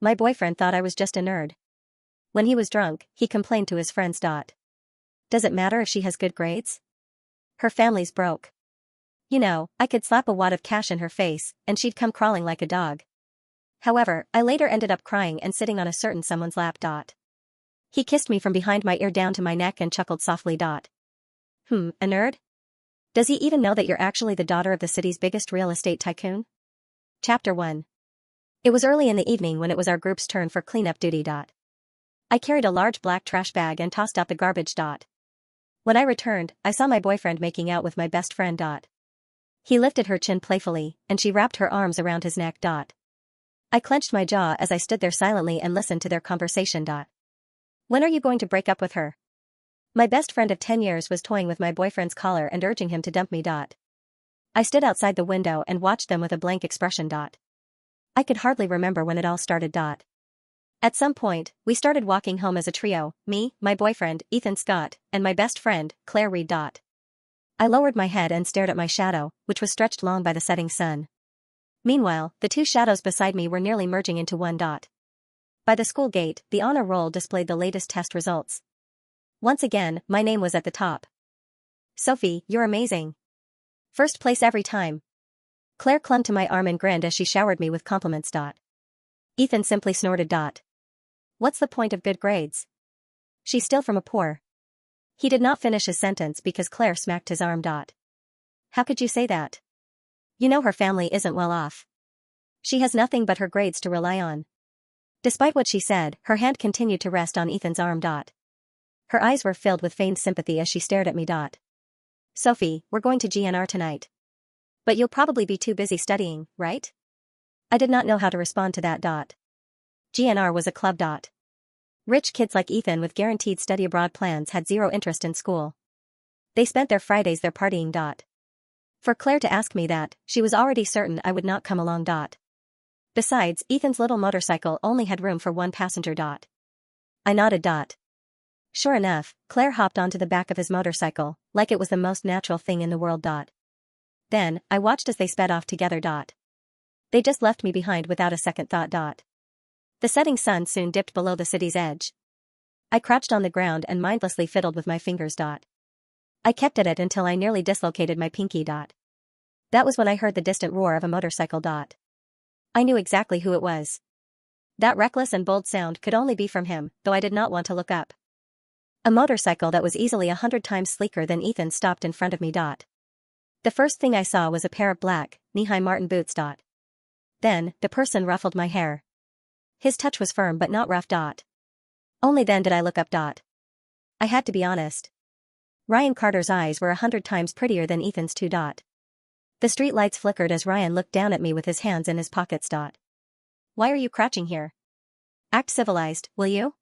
my boyfriend thought I was just a nerd. When he was drunk, he complained to his friends. Does it matter if she has good grades? Her family's broke. You know, I could slap a wad of cash in her face, and she'd come crawling like a dog. However, I later ended up crying and sitting on a certain someone's lap. He kissed me from behind my ear down to my neck and chuckled softly. A nerd? Does he even know that you're actually the daughter of the city's biggest real estate tycoon? Chapter 1. It was early in the evening when it was our group's turn for cleanup duty. I carried a large black trash bag and tossed out the garbage. When I returned, I saw my boyfriend making out with my best friend. He lifted her chin playfully, and she wrapped her arms around his neck. I clenched my jaw as I stood there silently and listened to their conversation. When are you going to break up with her? My best friend of 10 years was toying with my boyfriend's collar and urging him to dump me. I stood outside the window and watched them with a blank expression. I could hardly remember when it all started. At some point, we started walking home as a trio, me, my boyfriend, Ethan Scott, and my best friend, Claire Reed. I lowered my head and stared at my shadow, which was stretched long by the setting sun. Meanwhile, the two shadows beside me were nearly merging into one. By the school gate, the honor roll displayed the latest test results. Once again, my name was at the top. Sophie, you're amazing. First place every time. Claire clung to my arm and grinned as she showered me with compliments. Ethan simply snorted. What's the point of good grades? She's still from a poor. He did not finish his sentence because Claire smacked his arm. How could you say that? You know her family isn't well off. She has nothing but her grades to rely on. Despite what she said, her hand continued to rest on Ethan's arm. Her eyes were filled with feigned sympathy as she stared at me. Sophie, we're going to GNR tonight. But you'll probably be too busy studying, right? I did not know how to respond to that. GNR was a club. Rich kids like Ethan with guaranteed study abroad plans had zero interest in school. They spent their Fridays there partying. For Claire to ask me that, she was already certain I would not come along. Besides, Ethan's little motorcycle only had room for one passenger. I nodded. Sure enough, Claire hopped onto the back of his motorcycle, like it was the most natural thing in the world. Then, I watched as they sped off together. They just left me behind without a second thought. The setting sun soon dipped below the city's edge. I crouched on the ground and mindlessly fiddled with my fingers. I kept at it until I nearly dislocated my pinky. That was when I heard the distant roar of a motorcycle. I knew exactly who it was. That reckless and bold sound could only be from him, though I did not want to look up. A motorcycle that was easily 100 times sleeker than Ethan stopped in front of me. The first thing I saw was a pair of black, knee-high Martin boots. Then, the person ruffled my hair. His touch was firm but not rough. Only then did I look up. I had to be honest. Ryan Carter's eyes were 100 times prettier than Ethan's too. The street lights flickered as Ryan looked down at me with his hands in his pockets. Why are you crouching here? Act civilized, will you?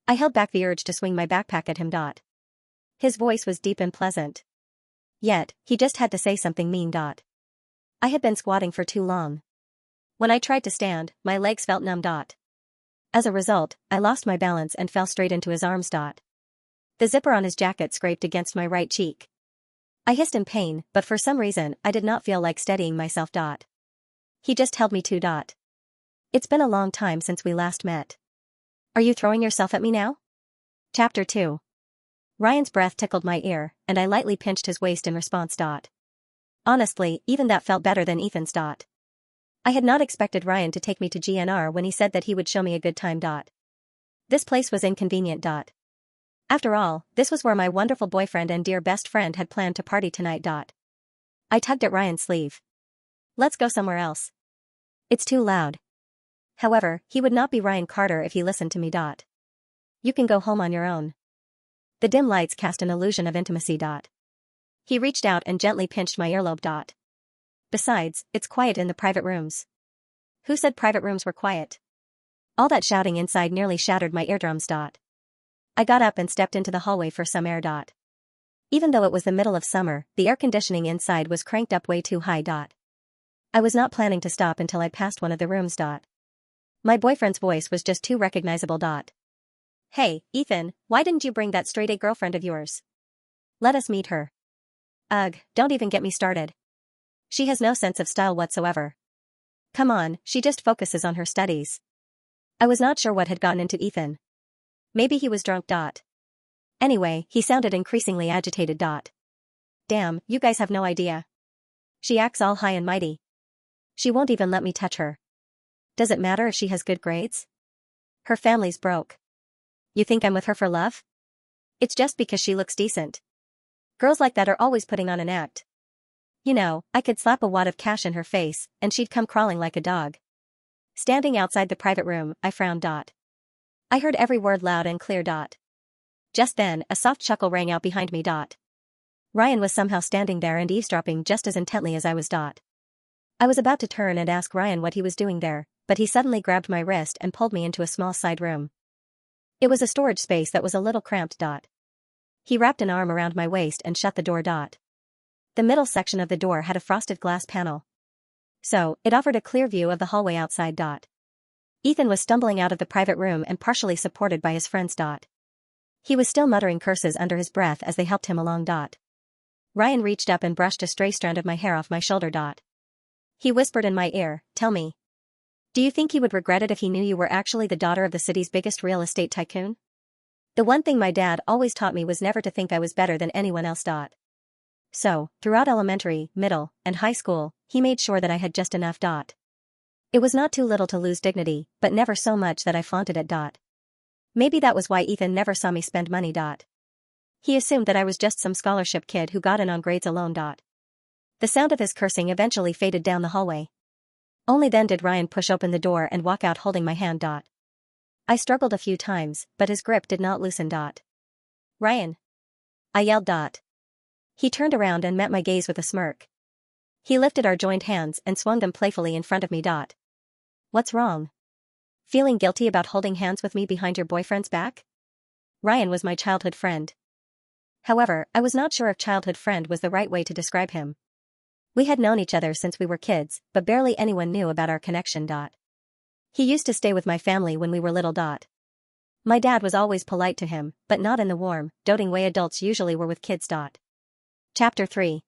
I held back the urge to swing my backpack at him. His voice was deep and pleasant. Yet, he just had to say something mean. I had been squatting for too long. When I tried to stand, my legs felt numb. As a result, I lost my balance and fell straight into his arms. The zipper on his jacket scraped against my right cheek. I hissed in pain, but for some reason, I did not feel like steadying myself. He just held me too. It's been a long time since we last met. Are you throwing yourself at me now? Chapter 2. Ryan's breath tickled my ear, and I lightly pinched his waist in response. Honestly, even that felt better than Ethan's. I had not expected Ryan to take me to GNR when he said that he would show me a good time. This place was inconvenient. After all, this was where my wonderful boyfriend and dear best friend had planned to party tonight. I tugged at Ryan's sleeve. Let's go somewhere else. It's too loud. However, he would not be Ryan Carter if he listened to me. You can go home on your own. The dim lights cast an illusion of intimacy. He reached out and gently pinched my earlobe. Besides, it's quiet in the private rooms. Who said private rooms were quiet? All that shouting inside nearly shattered my eardrums. I got up and stepped into the hallway for some air. Even though it was the middle of summer, the air conditioning inside was cranked up way too high. I was not planning to stop until I passed one of the rooms. My boyfriend's voice was just too recognizable. Hey, Ethan, why didn't you bring that straight-A girlfriend of yours? Let us meet her. Ugh, don't even get me started. She has no sense of style whatsoever. Come on, she just focuses on her studies. I was not sure what had gotten into Ethan. Maybe he was drunk. Anyway, he sounded increasingly agitated. Damn, you guys have no idea. She acts all high and mighty. She won't even let me touch her. Does it matter if she has good grades? Her family's broke. You think I'm with her for love? It's just because she looks decent. Girls like that are always putting on an act. You know, I could slap a wad of cash in her face, and she'd come crawling like a dog. Standing outside the private room, I frowned. I heard every word loud and clear. Just then, a soft chuckle rang out behind me. Ryan was somehow standing there and eavesdropping just as intently as I was. I was about to turn and ask Ryan what he was doing there, but he suddenly grabbed my wrist and pulled me into a small side room. It was a storage space that was a little cramped. He wrapped an arm around my waist and shut the door. The middle section of the door had a frosted glass panel, so it offered a clear view of the hallway outside. Ethan was stumbling out of the private room and partially supported by his friends. He was still muttering curses under his breath as they helped him along. Ryan reached up and brushed a stray strand of my hair off my shoulder. He whispered in my ear, "Tell me. Do you think he would regret it if he knew you were actually the daughter of the city's biggest real estate tycoon?" The one thing my dad always taught me was never to think I was better than anyone else. So, throughout elementary, middle, and high school, he made sure that I had just enough. It was not too little to lose dignity, but never so much that I flaunted it. Maybe that was why Ethan never saw me spend money. He assumed that I was just some scholarship kid who got in on grades alone. The sound of his cursing eventually faded down the hallway. Only then did Ryan push open the door and walk out holding my hand. I struggled a few times, but his grip did not loosen. "Ryan!" I yelled. He turned around and met my gaze with a smirk. He lifted our joined hands and swung them playfully in front of me. "What's wrong? Feeling guilty about holding hands with me behind your boyfriend's back?" Ryan was my childhood friend. However, I was not sure if childhood friend was the right way to describe him. We had known each other since we were kids, but barely anyone knew about our connection. He used to stay with my family when we were little. My dad was always polite to him, but not in the warm, doting way adults usually were with kids. Chapter 3.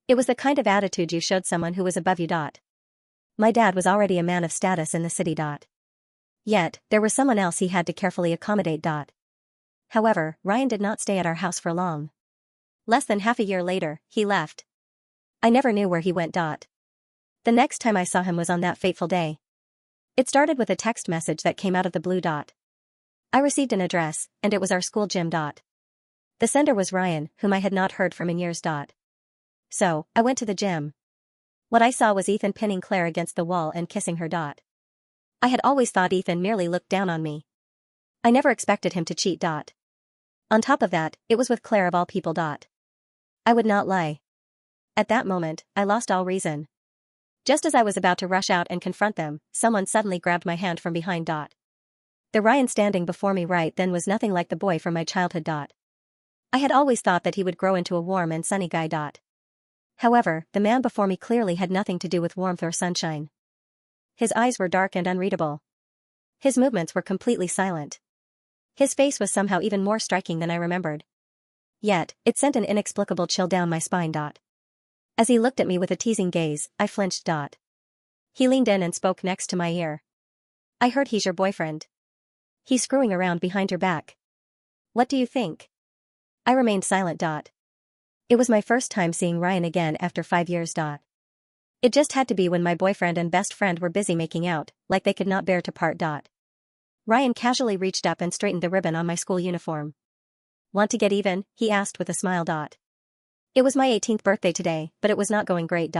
It was the kind of attitude you showed someone who was above you. My dad was already a man of status in the city. Yet, there was someone else he had to carefully accommodate. However, Ryan did not stay at our house for long. Less than half a year later, he left. I never knew where he went. The next time I saw him was on that fateful day. It started with a text message that came out of the blue. I received an address, and it was our school gym. The sender was Ryan, whom I had not heard from in years. So, I went to the gym. What I saw was Ethan pinning Claire against the wall and kissing her. I had always thought Ethan merely looked down on me. I never expected him to cheat. On top of that, it was with Claire of all people. I would not lie. At that moment, I lost all reason. Just as I was about to rush out and confront them, someone suddenly grabbed my hand from behind. The Ryan standing before me right then was nothing like the boy from my childhood. I had always thought that he would grow into a warm and sunny guy. However, the man before me clearly had nothing to do with warmth or sunshine. His eyes were dark and unreadable. His movements were completely silent. His face was somehow even more striking than I remembered. Yet, it sent an inexplicable chill down my spine. As he looked at me with a teasing gaze, I flinched. He leaned in and spoke next to my ear. "I heard he's your boyfriend. He's screwing around behind your back. What do you think?" I remained silent. It was my first time seeing Ryan again after 5 years. It just had to be when my boyfriend and best friend were busy making out, like they could not bear to part. Ryan casually reached up and straightened the ribbon on my school uniform. "Want to get even?" he asked with a smile. It was my 18th birthday today, but it was not going great.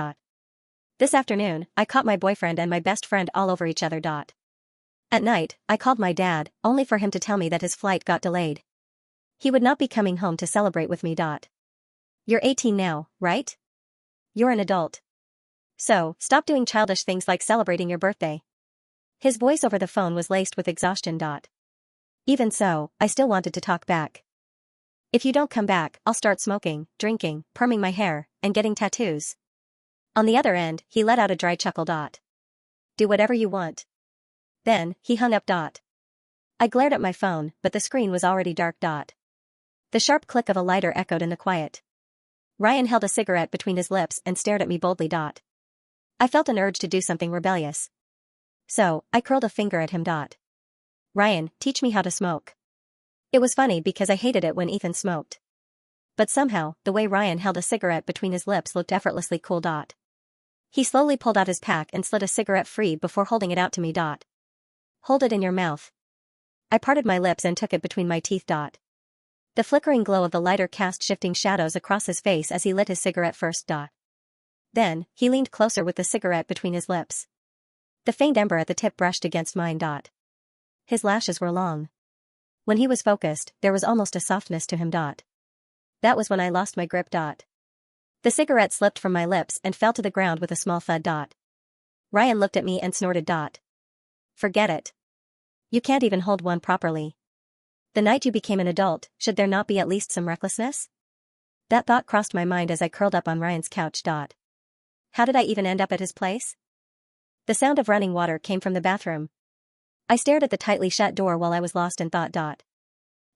This afternoon, I caught my boyfriend and my best friend all over each other. At night, I called my dad, only for him to tell me that his flight got delayed. He would not be coming home to celebrate with me. "You're 18 now, right? You're an adult. So, stop doing childish things like celebrating your birthday." His voice over the phone was laced with exhaustion. Even so, I still wanted to talk back. "If you don't come back, I'll start smoking, drinking, perming my hair, and getting tattoos." On the other end, he let out a dry chuckle. "Do whatever you want." Then, he hung up. I glared at my phone, but the screen was already dark. The sharp click of a lighter echoed in the quiet. Ryan held a cigarette between his lips and stared at me boldly. I felt an urge to do something rebellious. So, I curled a finger at him. Ryan, teach me how to smoke. It was funny because I hated it when Ethan smoked. But somehow, the way Ryan held a cigarette between his lips looked effortlessly cool. He slowly pulled out his pack and slid a cigarette free before holding it out to me. Hold it in your mouth. I parted my lips and took it between my teeth. The flickering glow of the lighter cast shifting shadows across his face as he lit his cigarette first. Then, he leaned closer with the cigarette between his lips. The faint ember at the tip brushed against mine. His lashes were long. When he was focused, there was almost a softness to him. That was when I lost my grip. The cigarette slipped from my lips and fell to the ground with a small thud. Ryan looked at me and snorted. Forget it. You can't even hold one properly. The night you became an adult, should there not be at least some recklessness? That thought crossed my mind as I curled up on Ryan's couch. How did I even end up at his place? The sound of running water came from the bathroom. I stared at the tightly shut door while I was lost in thought.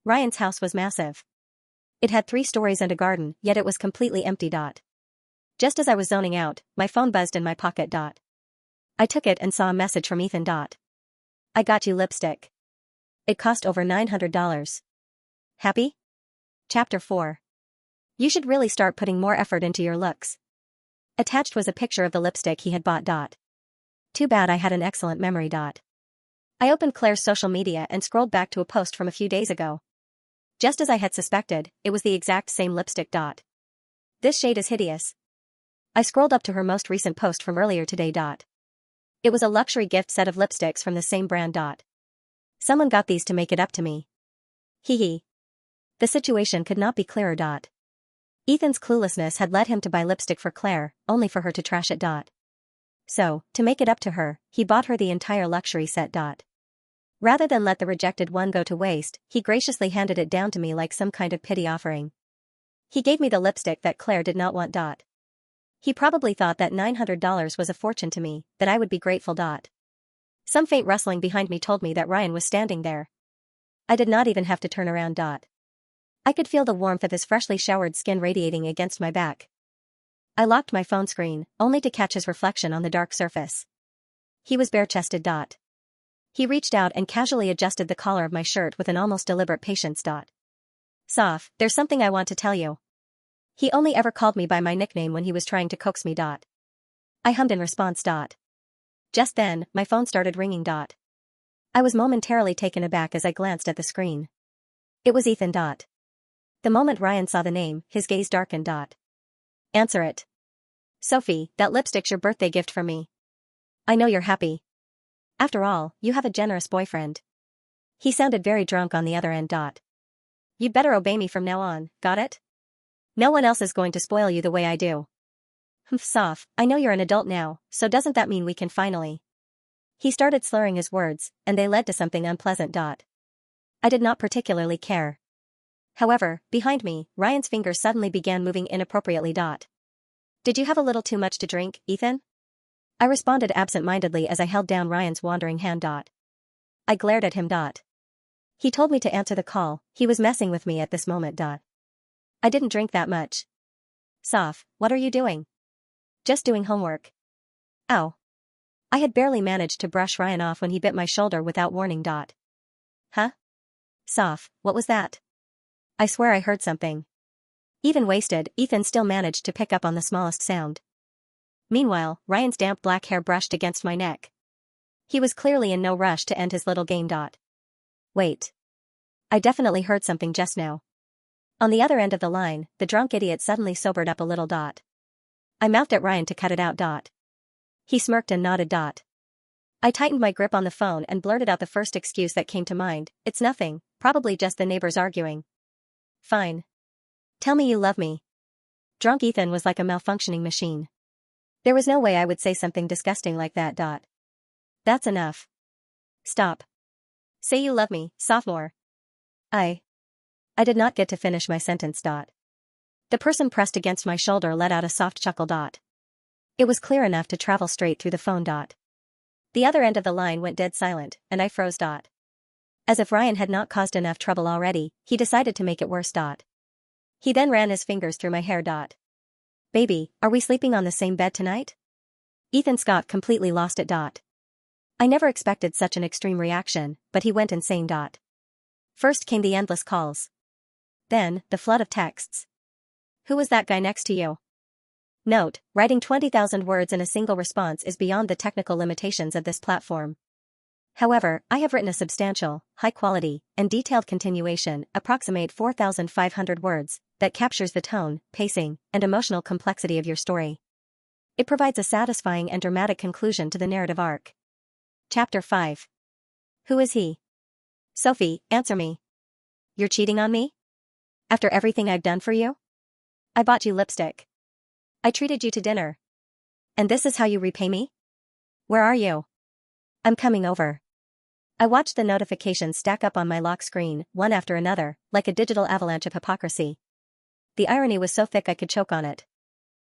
Ryan's house was massive. It had 3 stories and a garden, yet it was completely empty. Just as I was zoning out, my phone buzzed in my pocket. I took it and saw a message from Ethan. I got you lipstick. It cost over $900. Happy? Chapter 4. You should really start putting more effort into your looks. Attached was a picture of the lipstick he had bought. Too bad I had an excellent memory. I opened Claire's social media and scrolled back to a post from a few days ago. Just as I had suspected, it was the exact same lipstick. This shade is hideous. I scrolled up to her most recent post from earlier today. It was a luxury gift set of lipsticks from the same brand. Someone got these to make it up to me. Hee. The situation could not be clearer. Ethan's cluelessness had led him to buy lipstick for Claire, only for her to trash it. So, to make it up to her, he bought her the entire luxury set. Rather than let the rejected one go to waste, he graciously handed it down to me like some kind of pity offering. He gave me the lipstick that Claire did not want. He probably thought that $900 was a fortune to me, that I would be grateful. Some faint rustling behind me told me that Ryan was standing there. I did not even have to turn around. I could feel the warmth of his freshly showered skin radiating against my back. I locked my phone screen, only to catch his reflection on the dark surface. He was bare-chested. He reached out and casually adjusted the collar of my shirt with an almost deliberate patience. Soph, there's something I want to tell you. He only ever called me by my nickname when he was trying to coax me. I hummed in response. Just then, my phone started ringing. I was momentarily taken aback as I glanced at the screen. It was Ethan. The moment Ryan saw the name, his gaze darkened. Answer it. Sophie, that lipstick's your birthday gift from me. I know you're happy. After all, you have a generous boyfriend. He sounded very drunk on the other end. You'd better obey me from now on, got it? No one else is going to spoil you the way I do. Humph, Soph, I know you're an adult now, so doesn't that mean we can finally? He started slurring his words, and they led to something unpleasant. I did not particularly care. However, behind me, Ryan's fingers suddenly began moving inappropriately. Did you have a little too much to drink, Ethan? I responded absent-mindedly as I held down Ryan's wandering hand. I glared at him. He told me to answer the call, he was messing with me at this moment. I didn't drink that much. Soph, what are you doing? Just doing homework. Ow. I had barely managed to brush Ryan off when he bit my shoulder without warning. Huh? Soph, what was that? I swear I heard something. Even wasted, Ethan still managed to pick up on the smallest sound. Meanwhile, Ryan's damp black hair brushed against my neck. He was clearly in no rush to end his little game. Wait. I definitely heard something just now. On the other end of the line, the drunk idiot suddenly sobered up a little. I mouthed at Ryan to cut it out. He smirked and nodded. I tightened my grip on the phone and blurted out the first excuse that came to mind. It's nothing, probably just the neighbors arguing. Fine. Tell me you love me. Drunk Ethan was like a malfunctioning machine. There was no way I would say something disgusting like that. That's enough. Stop. Say you love me, sophomore. I did not get to finish my sentence. The person pressed against my shoulder let out a soft chuckle. It was clear enough to travel straight through the phone. The other end of the line went dead silent, and I froze. As if Ryan had not caused enough trouble already, he decided to make it worse. He then ran his fingers through my hair. Baby, are we sleeping on the same bed tonight? Ethan Scott completely lost it. I never expected such an extreme reaction, but he went insane. First came the endless calls. Then, the flood of texts. Who was that guy next to you? Note, writing 20,000 words in a single response is beyond the technical limitations of this platform. However, I have written a substantial, high-quality, and detailed continuation, approximate 4,500 words, that captures the tone, pacing, and emotional complexity of your story. It provides a satisfying and dramatic conclusion to the narrative arc. Chapter 5. Who is he? Sophie, answer me. You're cheating on me? After everything I've done for you? I bought you lipstick. I treated you to dinner. And this is how you repay me? Where are you? I'm coming over. I watched the notifications stack up on my lock screen, one after another, like a digital avalanche of hypocrisy. The irony was so thick I could choke on it.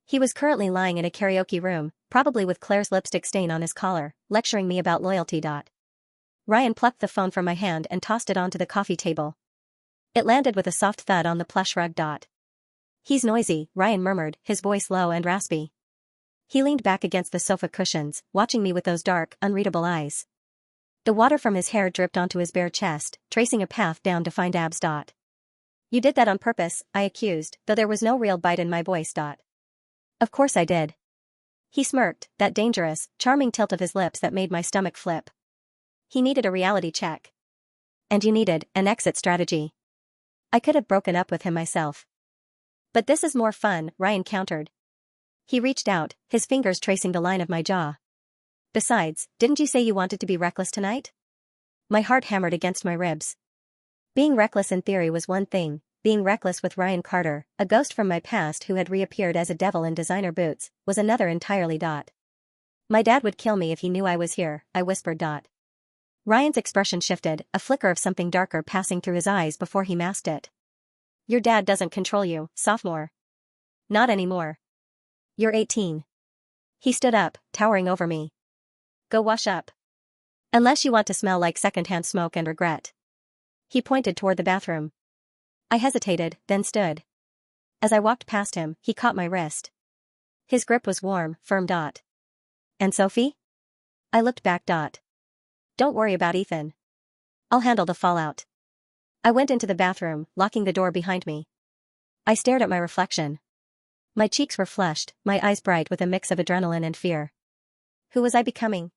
He was currently lying in a karaoke room, probably with Claire's lipstick stain on his collar, lecturing me about loyalty. Ryan plucked the phone from my hand and tossed it onto the coffee table. It landed with a soft thud on the plush rug. He's noisy, Ryan murmured, his voice low and raspy. He leaned back against the sofa cushions, watching me with those dark, unreadable eyes. The water from his hair dripped onto his bare chest, tracing a path down defined abs. You did that on purpose, I accused, though there was no real bite in my voice. Of course I did. He smirked, that dangerous, charming tilt of his lips that made my stomach flip. He needed a reality check. And you needed an exit strategy. I could have broken up with him myself. But this is more fun, Ryan countered. He reached out, his fingers tracing the line of my jaw. Besides, didn't you say you wanted to be reckless tonight? My heart hammered against my ribs. Being reckless in theory was one thing, being reckless with Ryan Carter, a ghost from my past who had reappeared as a devil in designer boots, was another entirely. My dad would kill me if he knew I was here, I whispered. Ryan's expression shifted, a flicker of something darker passing through his eyes before he masked it. Your dad doesn't control you, sophomore. Not anymore. You're 18. He stood up, towering over me. Go wash up. Unless you want to smell like secondhand smoke and regret. He pointed toward the bathroom. I hesitated, then stood. As I walked past him, he caught my wrist. His grip was warm, firm. And Sophie? I looked back. Don't worry about Ethan. I'll handle the fallout. I went into the bathroom, locking the door behind me. I stared at my reflection. My cheeks were flushed, my eyes bright with a mix of adrenaline and fear. Who was I becoming?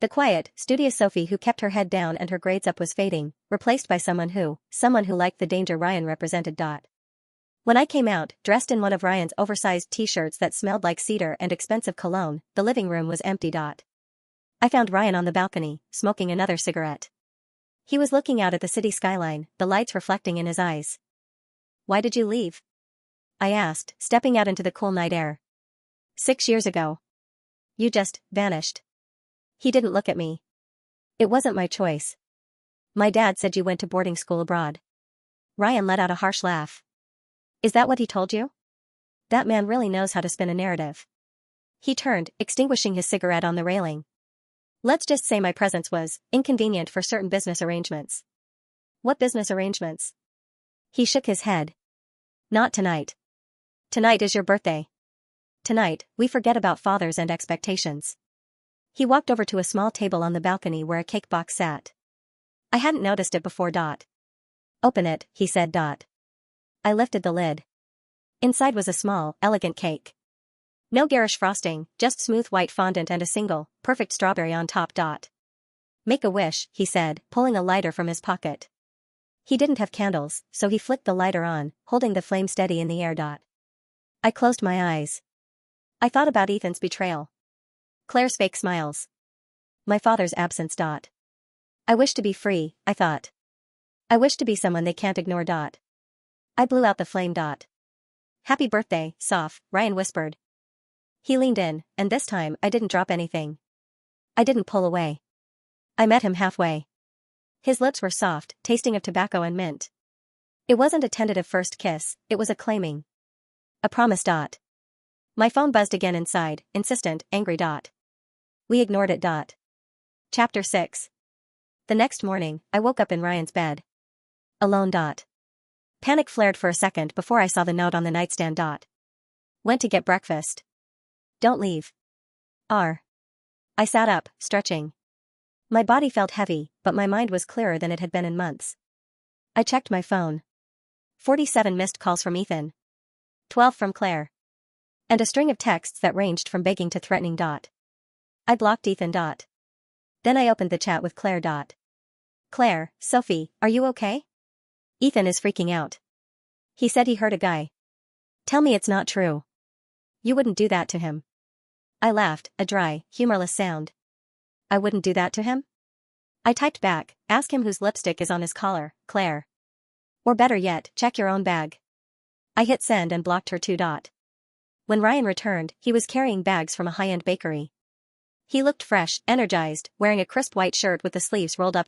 The quiet, studious Sophie who kept her head down and her grades up was fading, replaced by someone who liked the danger Ryan represented. When I came out, dressed in one of Ryan's oversized t-shirts that smelled like cedar and expensive cologne, the living room was empty. I found Ryan on the balcony, smoking another cigarette. He was looking out at the city skyline, the lights reflecting in his eyes. Why did you leave? I asked, stepping out into the cool night air. 6 years ago. You just vanished. He didn't look at me. It wasn't my choice. My dad said you went to boarding school abroad. Ryan let out a harsh laugh. Is that what he told you? That man really knows how to spin a narrative. He turned, extinguishing his cigarette on the railing. Let's just say my presence was inconvenient for certain business arrangements. What business arrangements? He shook his head. Not tonight. Tonight is your birthday. Tonight, we forget about fathers and expectations. He walked over to a small table on the balcony where a cake box sat. I hadn't noticed it before. Open it, he said. I lifted the lid. Inside was a small, elegant cake. No garish frosting, just smooth white fondant and a single, perfect strawberry on top. Make a wish, he said, pulling a lighter from his pocket. He didn't have candles, so he flicked the lighter on, holding the flame steady in the air. I closed my eyes. I thought about Ethan's betrayal. Claire's fake smiles. My father's absence. I wish to be free, I thought. I wish to be someone they can't ignore. I blew out the flame. Happy birthday, Soph, Ryan whispered. He leaned in, and this time I didn't drop anything. I didn't pull away. I met him halfway. His lips were soft, tasting of tobacco and mint. It wasn't a tentative first kiss, it was a claiming. A promise. My phone buzzed again inside, insistent, angry. We ignored it. Chapter 6. The next morning, I woke up in Ryan's bed. Alone. Panic flared for a second before I saw the note on the nightstand. Went to get breakfast. Don't leave. I sat up, stretching. My body felt heavy, but my mind was clearer than it had been in months. I checked my phone. 47 missed calls from Ethan. 12 from Claire. And a string of texts that ranged from begging to threatening. I blocked Ethan. Then I opened the chat with Claire. Claire, Sophie, are you okay? Ethan is freaking out. He said he heard a guy. Tell me it's not true. You wouldn't do that to him. I laughed, a dry, humorless sound. I wouldn't do that to him? I typed back, ask him whose lipstick is on his collar, Claire. Or better yet, check your own bag. I hit send and blocked her too. When Ryan returned, he was carrying bags from a high-end bakery. He looked fresh, energized, wearing a crisp white shirt with the sleeves rolled up.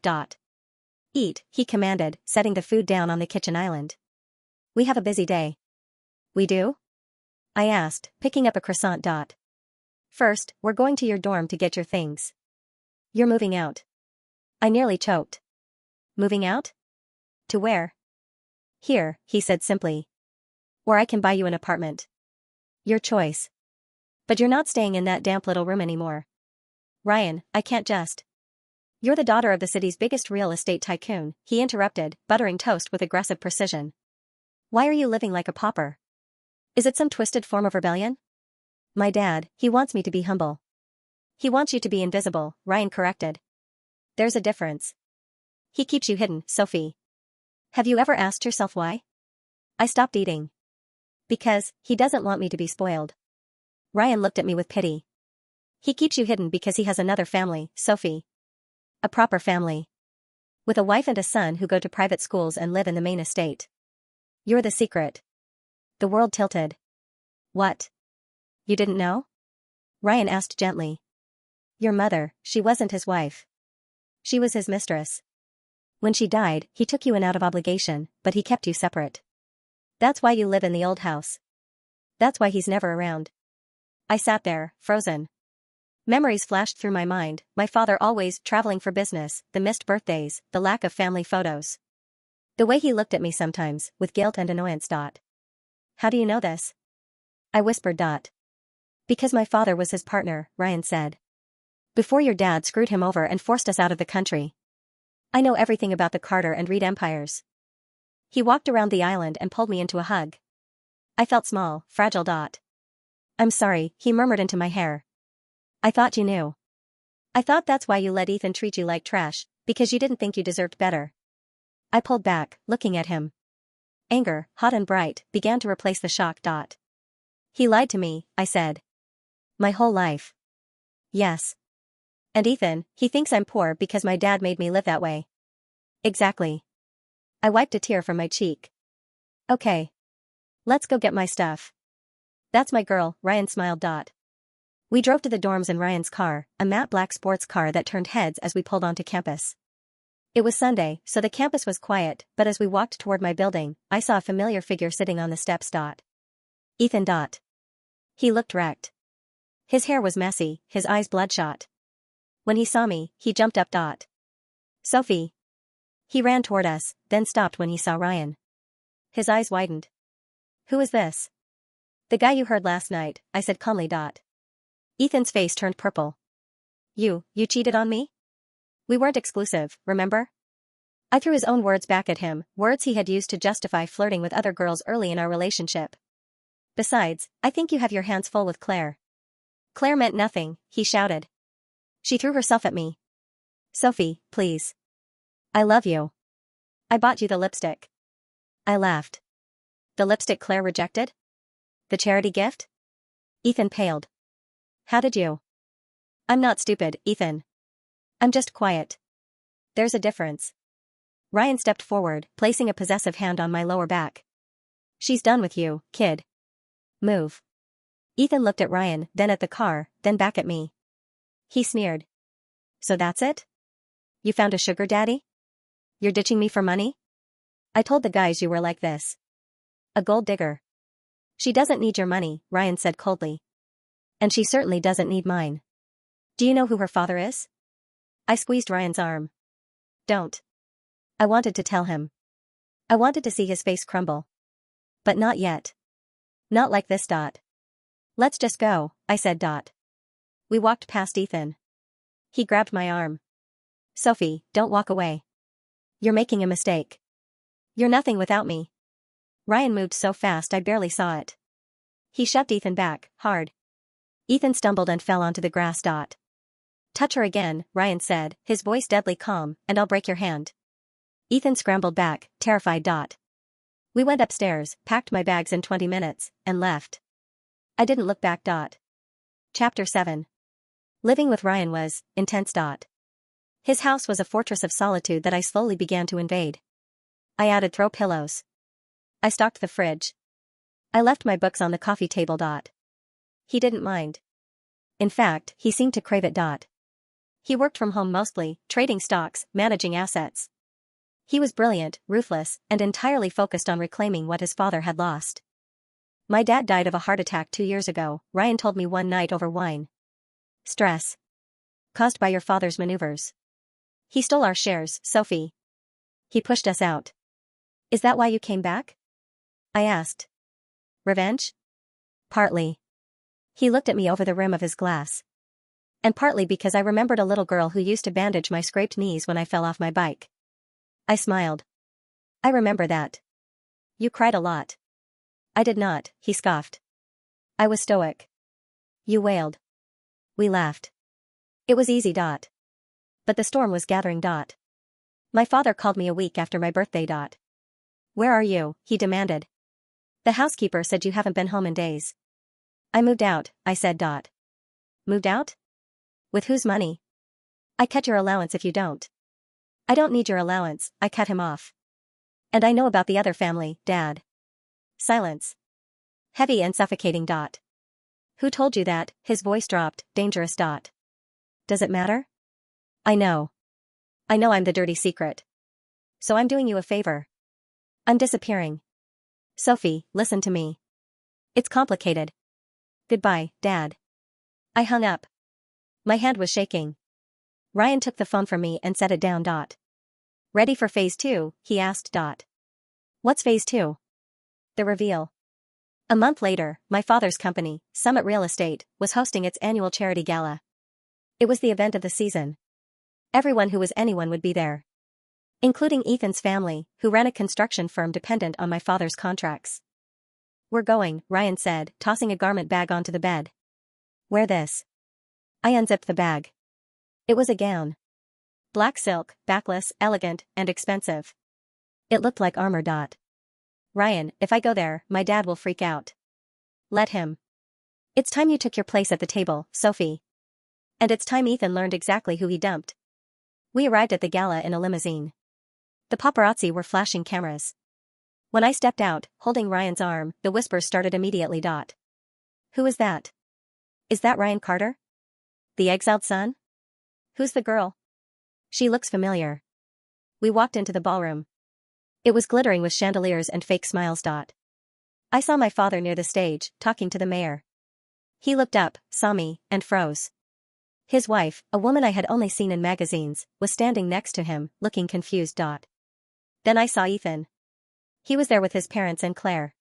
Eat, he commanded, setting the food down on the kitchen island. We have a busy day. We do? I asked, picking up a croissant. First, we're going to your dorm to get your things. You're moving out. I nearly choked. Moving out? To where? Here, he said simply. Or I can buy you an apartment. Your choice. But you're not staying in that damp little room anymore. Ryan, I can't just. You're the daughter of the city's biggest real estate tycoon, he interrupted, buttering toast with aggressive precision. Why are you living like a pauper? Is it some twisted form of rebellion? My dad, he wants me to be humble. He wants you to be invisible, Ryan corrected. There's a difference. He keeps you hidden, Sophie. Have you ever asked yourself why? I stopped eating. Because, he doesn't want me to be spoiled. Ryan looked at me with pity. He keeps you hidden because he has another family, Sophie. A proper family. With a wife and a son who go to private schools and live in the main estate. You're the secret. The world tilted. What? You didn't know? Ryan asked gently. Your mother, she wasn't his wife. She was his mistress. When she died, he took you in out of obligation, but he kept you separate. That's why you live in the old house. That's why he's never around. I sat there, frozen. Memories flashed through my mind, my father always traveling for business, the missed birthdays, the lack of family photos. The way he looked at me sometimes, with guilt and annoyance. How do you know this? I whispered. Because my father was his partner, Ryan said. Before your dad screwed him over and forced us out of the country. I know everything about the Carter and Reed empires. He walked around the island and pulled me into a hug. I felt small, fragile. I'm sorry, he murmured into my hair. I thought you knew. I thought that's why you let Ethan treat you like trash, because you didn't think you deserved better. I pulled back, looking at him. Anger, hot and bright, began to replace the shock. He lied to me, I said. My whole life. Yes. And Ethan, he thinks I'm poor because my dad made me live that way. Exactly. I wiped a tear from my cheek. Okay. Let's go get my stuff. That's my girl, Ryan smiled. We drove to the dorms in Ryan's car, a matte black sports car that turned heads as we pulled onto campus. It was Sunday, so the campus was quiet, but as we walked toward my building, I saw a familiar figure sitting on the steps. Ethan. He looked wrecked. His hair was messy, his eyes bloodshot. When he saw me, he jumped up. Sophie. He ran toward us, then stopped when he saw Ryan. His eyes widened. Who is this? The guy you heard last night, I said calmly. Ethan's face turned purple. You cheated on me? We weren't exclusive, remember? I threw his own words back at him, words he had used to justify flirting with other girls early in our relationship. Besides, I think you have your hands full with Claire. Claire meant nothing, he shouted. She threw herself at me. Sophie, please. I love you. I bought you the lipstick. I laughed. The lipstick Claire rejected? The charity gift? Ethan paled. How did you? I'm not stupid, Ethan. I'm just quiet. There's a difference. Ryan stepped forward, placing a possessive hand on my lower back. She's done with you, kid. Move. Ethan looked at Ryan, then at the car, then back at me. He sneered. So that's it? You found a sugar daddy? You're ditching me for money? I told the guys you were like this. A gold digger. She doesn't need your money, Ryan said coldly. And she certainly doesn't need mine. Do you know who her father is? I squeezed Ryan's arm. Don't. I wanted to tell him. I wanted to see his face crumble. But not yet. Not like this. Let's just go, I said. We walked past Ethan. He grabbed my arm. Sophie, don't walk away. You're making a mistake. You're nothing without me. Ryan moved so fast I barely saw it. He shoved Ethan back, hard. Ethan stumbled and fell onto the grass. Touch her again, Ryan said, his voice deadly calm, and I'll break your hand. Ethan scrambled back, terrified. We went upstairs, packed my bags in 20 minutes, and left. I didn't look back. Chapter 7. Living with Ryan was intense. His house was a fortress of solitude that I slowly began to invade. I added throw pillows. I stocked the fridge. I left my books on the coffee table. He didn't mind. In fact, he seemed to crave it. He worked from home mostly, trading stocks, managing assets. He was brilliant, ruthless, and entirely focused on reclaiming what his father had lost. My dad died of a heart attack 2 years ago, Ryan told me one night over wine. Stress. Caused by your father's maneuvers. He stole our shares, Sophie. He pushed us out. Is that why you came back? I asked. Revenge? Partly. He looked at me over the rim of his glass. And partly because I remembered a little girl who used to bandage my scraped knees when I fell off my bike. I smiled. I remember that. You cried a lot. I did not, he scoffed. I was stoic. You wailed. We laughed. It was easy. But the storm was gathering. My father called me a week after my birthday. Where are you? He demanded. The housekeeper said you haven't been home in days. I moved out, I said. Moved out? With whose money? I cut your allowance if you don't. I don't need your allowance, I cut him off. And I know about the other family, Dad. Silence. Heavy and suffocating. Who told you that? His voice dropped, dangerous. Does it matter? I know. I know I'm the dirty secret. So I'm doing you a favor. I'm disappearing. Sophie, listen to me. It's complicated. Goodbye, Dad. I hung up. My hand was shaking. Ryan took the phone from me and set it down. Ready for phase 2, he asked. What's phase 2? The reveal. A month later, my father's company, Summit Real Estate, was hosting its annual charity gala. It was the event of the season. Everyone who was anyone would be there. Including Ethan's family, who ran a construction firm dependent on my father's contracts. We're going, Ryan said, tossing a garment bag onto the bed. Wear this. I unzipped the bag. It was a gown. Black silk, backless, elegant, and expensive. It looked like armor. Ryan, if I go there, my dad will freak out. Let him. It's time you took your place at the table, Sophie. And it's time Ethan learned exactly who he dumped. We arrived at the gala in a limousine. The paparazzi were flashing cameras. When I stepped out, holding Ryan's arm, the whispers started immediately. Who is that? Is that Ryan Carter? The exiled son? Who's the girl? She looks familiar. We walked into the ballroom. It was glittering with chandeliers and fake smiles. I saw my father near the stage, talking to the mayor. He looked up, saw me, and froze. His wife, a woman I had only seen in magazines, was standing next to him, looking confused. Then I saw Ethan. He was there with his parents and Claire.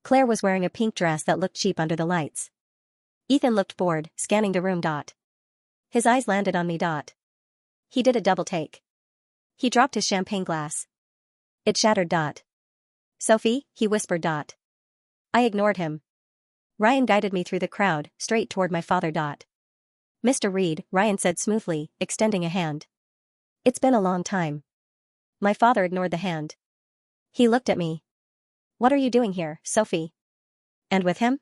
Claire was wearing a pink dress that looked cheap under the lights. Ethan looked bored, scanning the room. His eyes landed on me. He did a double take. He dropped his champagne glass. It shattered. Sophie, he whispered. I ignored him. Ryan guided me through the crowd, straight toward my father. Mr. Reed, Ryan said smoothly, extending a hand. It's been a long time. My father ignored the hand. He looked at me. What are you doing here, Sophie? And with him?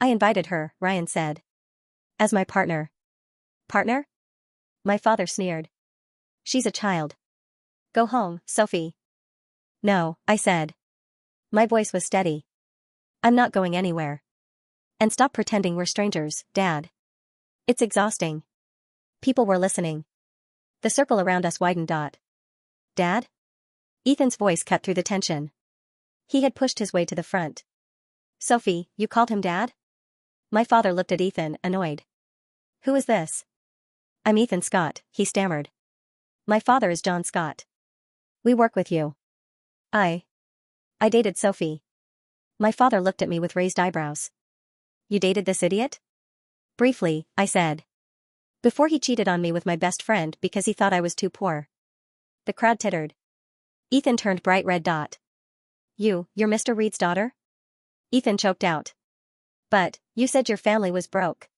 I invited her, Ryan said. As my partner. Partner? My father sneered. She's a child. Go home, Sophie. No, I said. My voice was steady. I'm not going anywhere. And stop pretending we're strangers, Dad. It's exhausting. People were listening. The circle around us widened. Dad? Ethan's voice cut through the tension. He had pushed his way to the front. Sophie, you called him Dad? My father looked at Ethan, annoyed. Who is this? I'm Ethan Scott, he stammered. My father is John Scott. We work with you. I dated Sophie. My father looked at me with raised eyebrows. You dated this idiot? Briefly, I said. Before he cheated on me with my best friend because he thought I was too poor. The crowd tittered. Ethan turned bright red. You're Mr. Reed's daughter? Ethan choked out. But, you said your family was broke.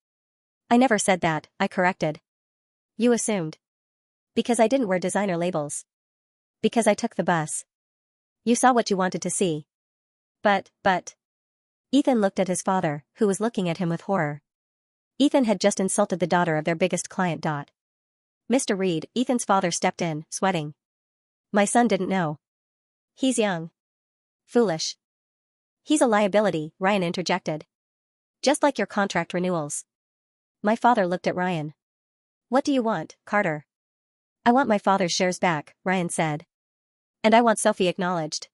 I never said that, I corrected. You assumed. Because I didn't wear designer labels. Because I took the bus. You saw what you wanted to see. But. Ethan looked at his father, who was looking at him with horror. Ethan had just insulted the daughter of their biggest client. Mr. Reed, Ethan's father stepped in, sweating. My son didn't know. He's young. Foolish. He's a liability, Ryan interjected. Just like your contract renewals. My father looked at Ryan. What do you want, Carter? I want my father's shares back, Ryan said. And I want Sophie acknowledged.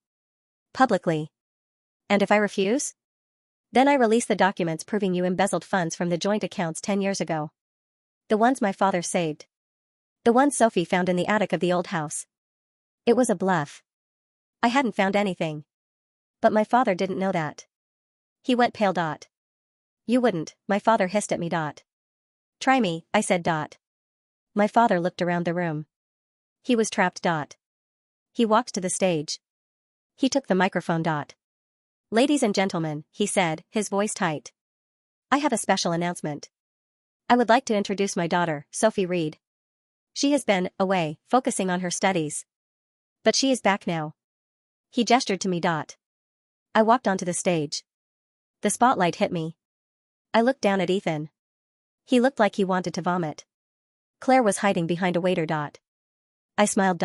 Publicly. And if I refuse? Then I release the documents proving you embezzled funds from the joint accounts 10 years ago. The ones my father saved. The ones Sophie found in the attic of the old house. It was a bluff. I hadn't found anything. But my father didn't know that. He went pale. You wouldn't, my father hissed at me. Try me, I said. My father looked around the room. He was trapped. He walked to the stage. He took the microphone. Ladies and gentlemen, he said, his voice tight. I have a special announcement. I would like to introduce my daughter, Sophie Reed. She has been away, focusing on her studies. But she is back now. He gestured to me. I walked onto the stage. The spotlight hit me. I looked down at Ethan. He looked like he wanted to vomit. Claire was hiding behind a waiter. I smiled.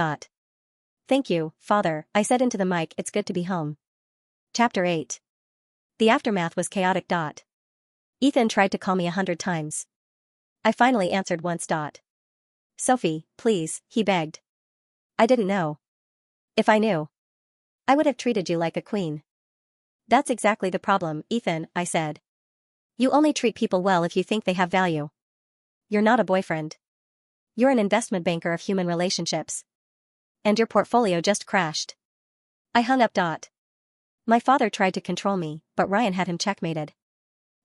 Thank you, Father, I said into the mic. It's good to be home. Chapter 8. The aftermath was chaotic. Ethan tried to call me 100 times. I finally answered once. Sophie, please, he begged. I didn't know. If I knew, I would have treated you like a queen. That's exactly the problem, Ethan, I said. You only treat people well if you think they have value. You're not a boyfriend. You're an investment banker of human relationships. And your portfolio just crashed. I hung up. My father tried to control me, but Ryan had him checkmated.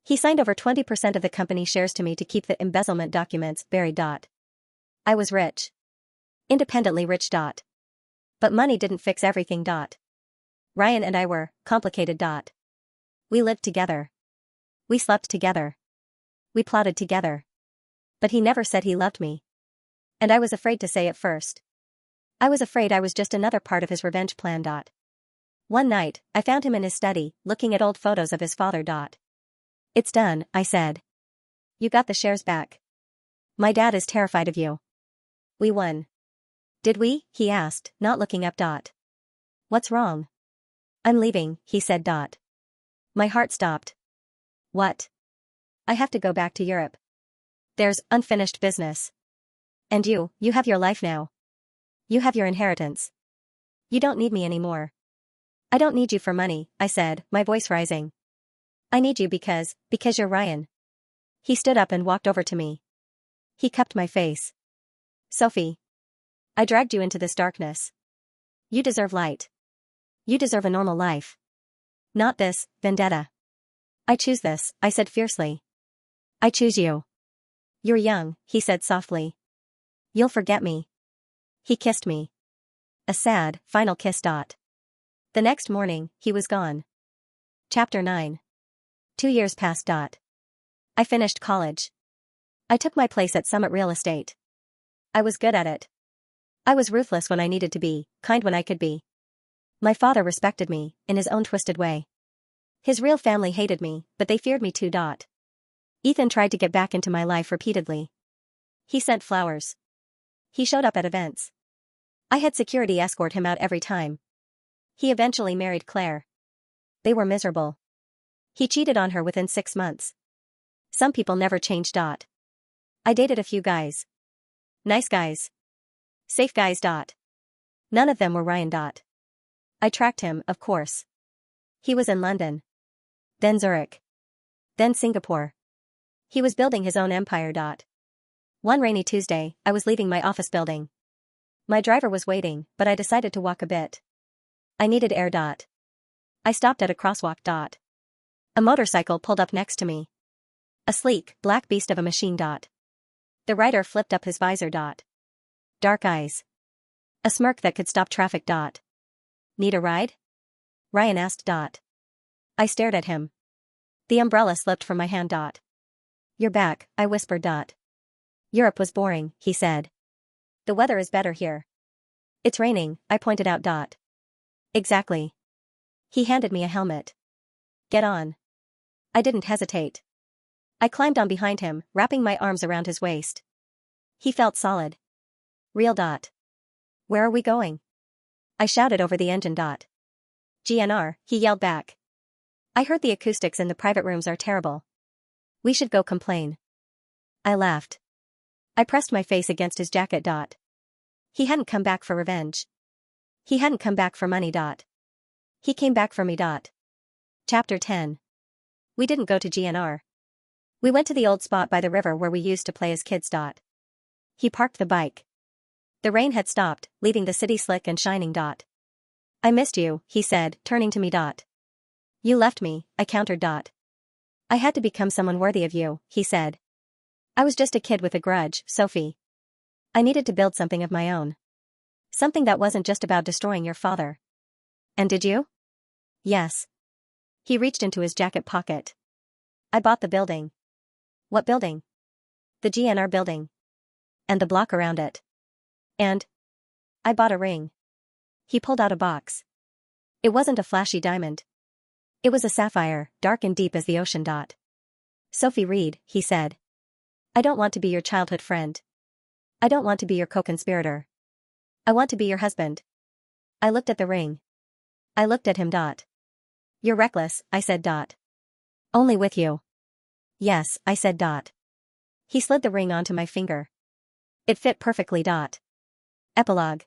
He signed over 20% of the company shares to me to keep the embezzlement documents buried. I was rich. Independently rich. But money didn't fix everything. Ryan and I were complicated. We lived together. We slept together. We plotted together. But he never said he loved me. And I was afraid to say it first. I was afraid I was just another part of his revenge plan. One night, I found him in his study, looking at old photos of his father. It's done, I said. You got the shares back. My dad is terrified of you. We won. Did we? He asked, not looking up. What's wrong? I'm leaving, he said. My heart stopped. What? I have to go back to Europe. There's unfinished business. And you have your life now. You have your inheritance. You don't need me anymore. I don't need you for money, I said, my voice rising. I need you because you're Ryan. He stood up and walked over to me. He cupped my face. Sophie. I dragged you into this darkness. You deserve light. You deserve a normal life. Not this vendetta. I choose this, I said fiercely. I choose you. You're young, he said softly. You'll forget me. He kissed me. A sad, final kiss. The next morning, he was gone. Chapter 9. 2 years passed. I finished college. I took my place at Summit Real Estate. I was good at it. I was ruthless when I needed to be, kind when I could be. My father respected me, in his own twisted way. His real family hated me, but they feared me too. Ethan tried to get back into my life repeatedly. He sent flowers. He showed up at events. I had security escort him out every time. He eventually married Claire. They were miserable. He cheated on her within 6 months. Some people never change. I dated a few guys. Nice guys. Safe guys. None of them were Ryan. I tracked him, of course. He was in London. Then Zurich. Then Singapore. He was building his own empire. One rainy Tuesday, I was leaving my office building. My driver was waiting, but I decided to walk a bit. I needed air. I stopped at a crosswalk. A motorcycle pulled up next to me. A sleek, black beast of a machine. The writer flipped up his visor. Dark eyes. A smirk that could stop traffic. Need a ride? Ryan asked. I stared at him. The umbrella slipped from my hand. You're back, I whispered. Europe was boring, he said. The weather is better here. It's raining, I pointed out. Exactly. He handed me a helmet. Get on. I didn't hesitate. I climbed on behind him, wrapping my arms around his waist. He felt solid. Real. Where are we going? I shouted over the engine. GNR, he yelled back. I heard the acoustics in the private rooms are terrible. We should go complain. I laughed. I pressed my face against his jacket. He hadn't come back for revenge. He hadn't come back for money. He came back for me. Chapter 10. We didn't go to GNR. We went to the old spot by the river where we used to play as kids. He parked the bike. The rain had stopped, leaving the city slick and shining. I missed you, he said, turning to me. You left me, I countered. I had to become someone worthy of you, he said. I was just a kid with a grudge, Sophie. I needed to build something of my own. Something that wasn't just about destroying your father. And did you? Yes. He reached into his jacket pocket. I bought the building. What building? The GNR building. And the block around it. And I bought a ring. He pulled out a box. It wasn't a flashy diamond. It was a sapphire, dark and deep as the ocean. Sophie Reed, he said. I don't want to be your childhood friend. I don't want to be your co-conspirator. I want to be your husband. I looked at the ring. I looked at him. You're reckless, I said. Only with you. Yes, I said. He slid the ring onto my finger. It fit perfectly. Epilogue.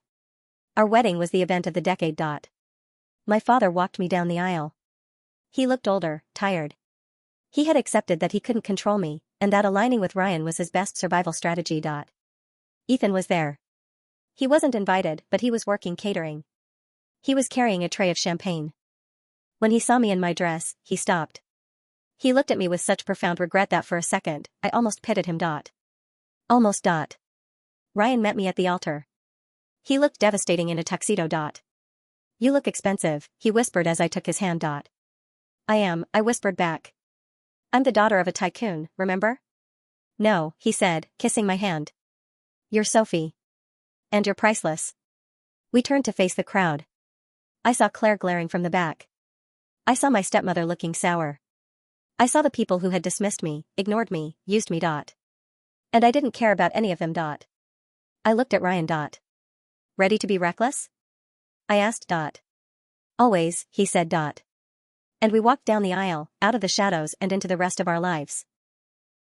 Our wedding was the event of the decade. My father walked me down the aisle. He looked older, tired. He had accepted that he couldn't control me, and that aligning with Ryan was his best survival strategy. Ethan was there. He wasn't invited, but he was working catering. He was carrying a tray of champagne. When he saw me in my dress, he stopped. He looked at me with such profound regret that for a second, I almost pitied him. Almost. Ryan met me at the altar. He looked devastating in a tuxedo. You look expensive, he whispered as I took his hand. I am, I whispered back. I'm the daughter of a tycoon, remember? No, he said, kissing my hand. You're Sophie. And you're priceless. We turned to face the crowd. I saw Claire glaring from the back. I saw my stepmother looking sour. I saw the people who had dismissed me, ignored me, used me. And I didn't care about any of them. I looked at Ryan. Ready to be reckless? I asked. Always, he said. And we walked down the aisle, out of the shadows and into the rest of our lives.